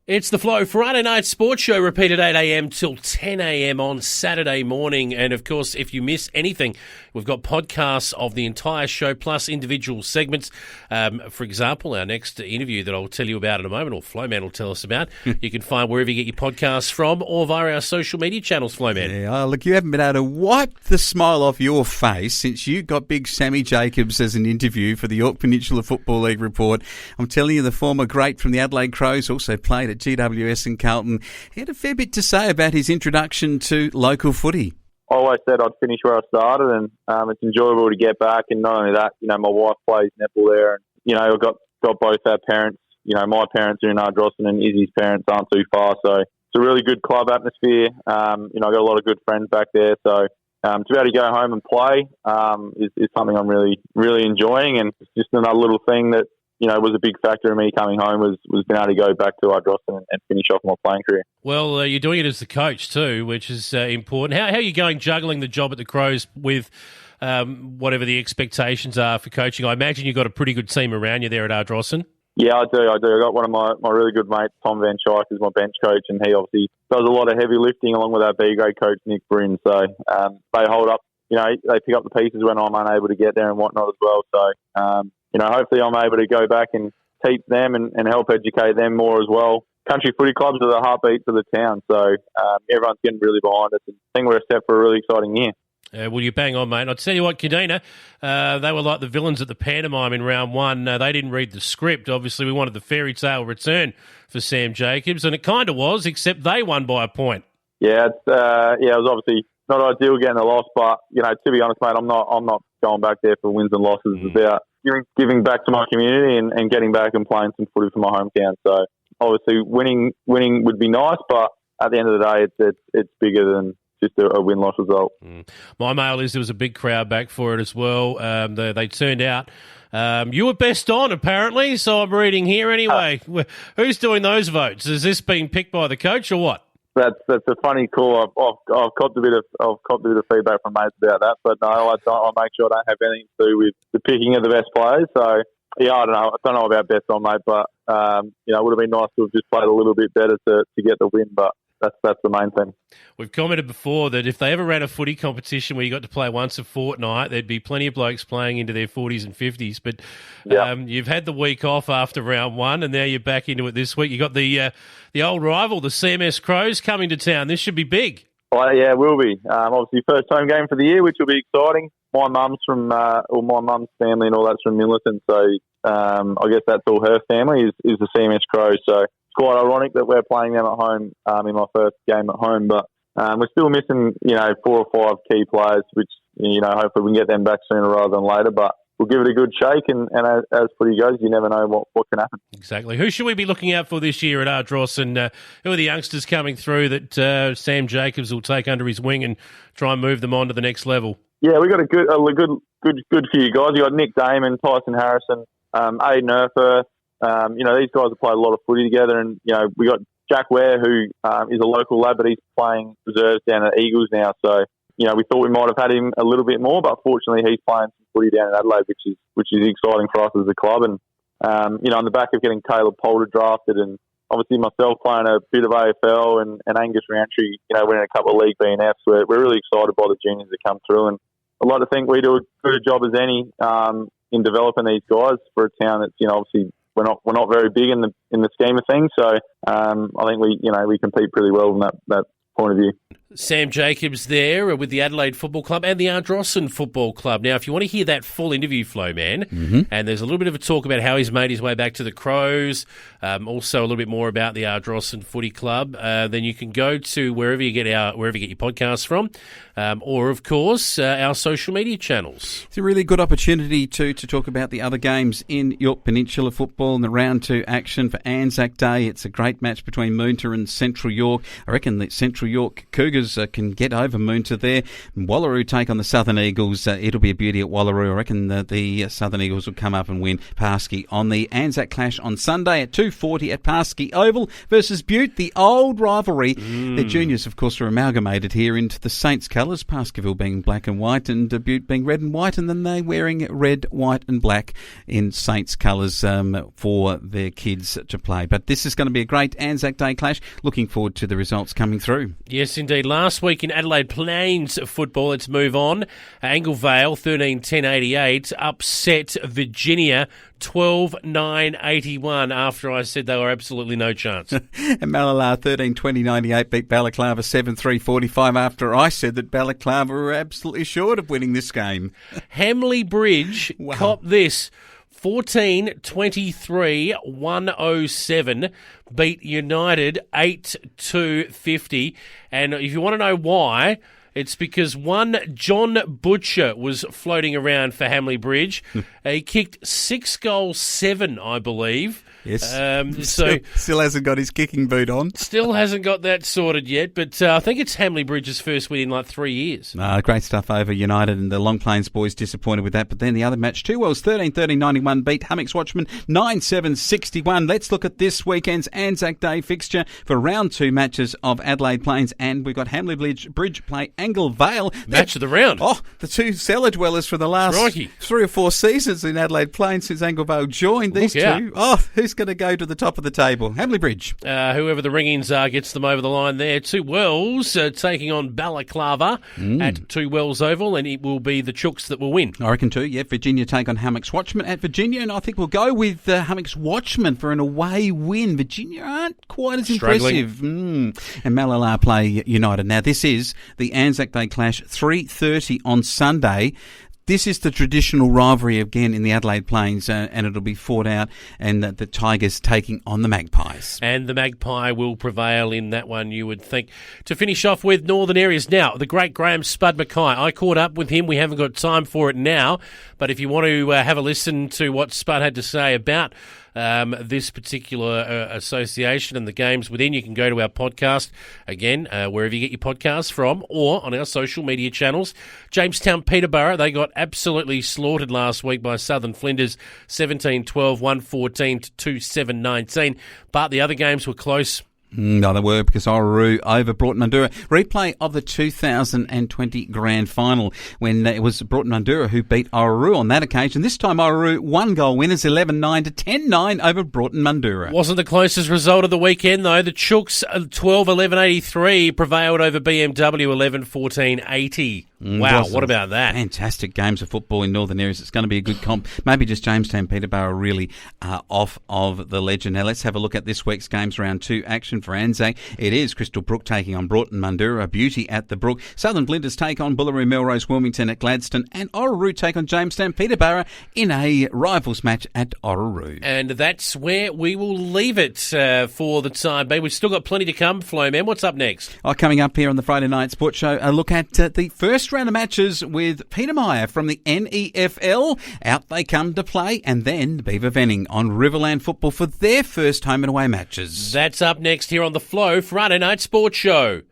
It's the Flow Friday night sports show, repeated 8 a.m. till 10 a.m. on Saturday morning. And of course, if you miss anything, we've got podcasts of the entire show plus individual segments. For example, our next interview that I'll tell you about in a moment, or Flowman will tell us about, you can find wherever you get your podcasts from or via our social media channels, Flowman. Yeah, look, you haven't been able to wipe the smile off your face since you got big Sammy Jacobs as an interview for the York Peninsula Football League report. I'm telling you, the former great from the Adelaide Crows also played at GWS and Carlton. He had a fair bit to say about his introduction to local footy. I always said I'd finish where I started, and it's enjoyable to get back. And not only that, my wife plays netball there, and I've got both our parents. My parents are in Ardrossan, and Izzy's parents aren't too far, so it's a really good club atmosphere. I got a lot of good friends back there, so to be able to go home and play is something I'm really, really enjoying, and it's just another little thing that was a big factor in me coming home was being able to go back to Ardrossan and finish off my playing career. Well, you're doing it as the coach too, which is important. How are you going juggling the job at the Crows with whatever the expectations are for coaching? I imagine you've got a pretty good team around you there at Ardrossan. Yeah, I do. I got one of my really good mates, Tom Van Schaik, is my bench coach, and he obviously does a lot of heavy lifting along with our B-grade coach, Nick Bryn. So they hold up, they pick up the pieces when I'm unable to get there and whatnot as well. So, hopefully I'm able to go back and teach them and help educate them more as well. Country footy clubs are the heartbeats of the town, so everyone's getting really behind us. And I think we're set for a really exciting year. Well, you bang on, mate. I'll tell you what, Kadina, they were like the villains at the pantomime in round one. They didn't read the script. Obviously, we wanted the fairy tale return for Sam Jacobs, and it kind of was, except they won by a point. Yeah, it was obviously not ideal getting a loss, but to be honest, mate, I'm not going back there for wins and losses. It's about giving back to my community and getting back and playing some footy for my hometown. So obviously, winning would be nice, but at the end of the day, it's bigger than just a win-loss result. My mail is there was a big crowd back for it as well. They turned out. You were best on, apparently, so I'm reading here anyway. Who's doing those votes? Has this been picked by the coach or what? That's a funny call. I've copped a bit of feedback from mates about that, but no, I make sure I don't have anything to do with the picking of the best players. So yeah, I don't know about best on, mate, but it would have been nice to have just played a little bit better to get the win, but that's the main thing. We've commented before that if they ever ran a footy competition where you got to play once a fortnight, there'd be plenty of blokes playing into their 40s and 50s. But you've had the week off after round one, and now you're back into it this week. You got the old rival, the CMS Crows, coming to town. This should be big. Well, yeah, it will be. Obviously, first home game for the year, which will be exciting. My mum's my mum's family and all that's from Millerton, so I guess that's all her family is the CMS Crows. So quite ironic that we're playing them at home in my first game at home, but we're still missing 4 or 5 key players, which hopefully we can get them back sooner rather than later. But we'll give it a good shake, and as footy goes, you never know what can happen. Exactly. Who should we be looking out for this year at Ardrossan? Who are the youngsters coming through that Sam Jacobs will take under his wing and try and move them on to the next level? Yeah, we got a good few guys. You got Nick Damon, Tyson Harrison, Aiden Erfurth. These guys have played a lot of footy together, and we got Jack Ware, who is a local lad, but he's playing reserves down at Eagles now. So we thought we might have had him a little bit more, but fortunately he's playing some footy down in Adelaide, which is exciting for us as a club. And on the back of getting Caleb Poulter drafted, and obviously myself playing a bit of AFL and Angus Roundtree, winning a couple of league BNFs, we're really excited by the juniors that come through, and I'd like to think we do as good a job as any in developing these guys for a town that's obviously. We're not very big in the scheme of things, so I think we compete pretty well from that point of view. Sam Jacobs there with the Adelaide Football Club and the Ardrossan Football Club. Now, if you want to hear that full interview, Flowman, and there's a little bit of a talk about how he's made his way back to the Crows, also a little bit more about the Ardrossan Footy Club, then you can go to wherever you get your podcasts from, or of course our social media channels. It's a really good opportunity to talk about the other games in York Peninsula football and the round 2 action for Anzac Day. It's a great match between Moonta and Central York. I reckon the Central York Cougars Roosters can get over Moonta there. Wallaroo take on the Southern Eagles. It'll be a beauty at Wallaroo. I reckon the Southern Eagles will come up and win Parsky on the Anzac Clash on Sunday at 2:40 at Parsky Oval versus Butte, the old rivalry. The juniors, of course, are amalgamated here into the Saints colours, Parskyville being black and white and Butte being red and white, and then they wearing red, white and black in Saints colours for their kids to play. But this is going to be a great Anzac Day clash. Looking forward to the results coming through. Yes, indeed. Last week in Adelaide Plains football, let's move on. Anglevale 13-10-88 upset Virginia 12-9-81 after I said they were absolutely no chance. And Malala 13-20-98 beat Balaclava 7-3-45 after I said that Balaclava were absolutely short of winning this game. Hamley Bridge, Wow. cop this, 14-23-107 beat United 8-2-50. And if you want to know why, it's because one John Butcher was floating around for Hamley Bridge. He kicked 6 goals, 7, I believe. Yes. So Still hasn't got his kicking boot on. still hasn't got that sorted yet, but I think it's Hamley Bridge's first win in like 3 years. Great stuff over United, and the Long Plains boys disappointed with that. But then the other match, Two Wells 13-30-91 beat Hummocks Watchmen 9-7-61. Let's look at this weekend's Anzac Day fixture for round 2 matches of Adelaide Plains, and we've got Hamley Bridge play Anglevale. Match of the round. Oh, the two cellar dwellers for the last Crikey. 3 or 4 seasons in Adelaide Plains since Anglevale joined. These Look out. two. Oh, who's going to go to the top of the table? Hamley Bridge. Whoever the ring-ins are gets them over the line there. Two Wells taking on Balaclava at Two Wells Oval, and it will be the Chooks that will win. I reckon too, yeah. Virginia take on Hummocks Watchmen at Virginia, and I think we'll go with Hummocks Watchmen for an away win. Virginia aren't quite as Struggling. impressive. And Malala play United. Now, this is the Anzac Day clash, 3:30 on Sunday. This is the traditional rivalry again in the Adelaide Plains, and it'll be fought out, and the Tigers taking on the Magpies. And the Magpie will prevail in that one, you would think. To finish off with Northern Areas now, the great Graham Spud Mackay. I caught up with him. We haven't got time for it now, but if you want to have a listen to what Spud had to say about this particular association and the games within, you can go to our podcast, again, wherever you get your podcasts from, or on our social media channels. Jamestown Peterborough, they got absolutely slaughtered last week by Southern Flinders, 17-12, 114-27-19, but the other games were close. No, they were, because Orroroo over Broughton Mandurah. Replay of the 2020 Grand Final when it was Broughton Mandurah who beat Orroroo on that occasion. This time Orroroo 1-goal winners, 11-9 to 10-9 over Broughton Mandurah. Wasn't the closest result of the weekend, though. The Chooks 12-11-83 prevailed over BMW 11-14-80. Wow, what about that? Fantastic games of football in Northern Areas. It's going to be a good comp. Maybe just Jamestown Peterborough really off of the legend. Now let's have a look at this week's games round 2 action for Anzac. It is Crystal Brook taking on Broughton Mandurah, a beauty at the Brook. Southern Flinders take on Bullaroo Melrose Wilmington at Gladstone, and Orroroo take on Jamestown Peterborough in a rivals match at Orroroo. And that's where we will leave it for the time being. We've still got plenty to come, Flo Man. What's up next? Coming up here on the Friday Night Sports Show, a look at the first round of matches with Peter Meyer from the NEFL. Out they come to play, and then Beaver Venning on Riverland Football for their first home and away matches. That's up next here on the Flow Friday Night Sports Show.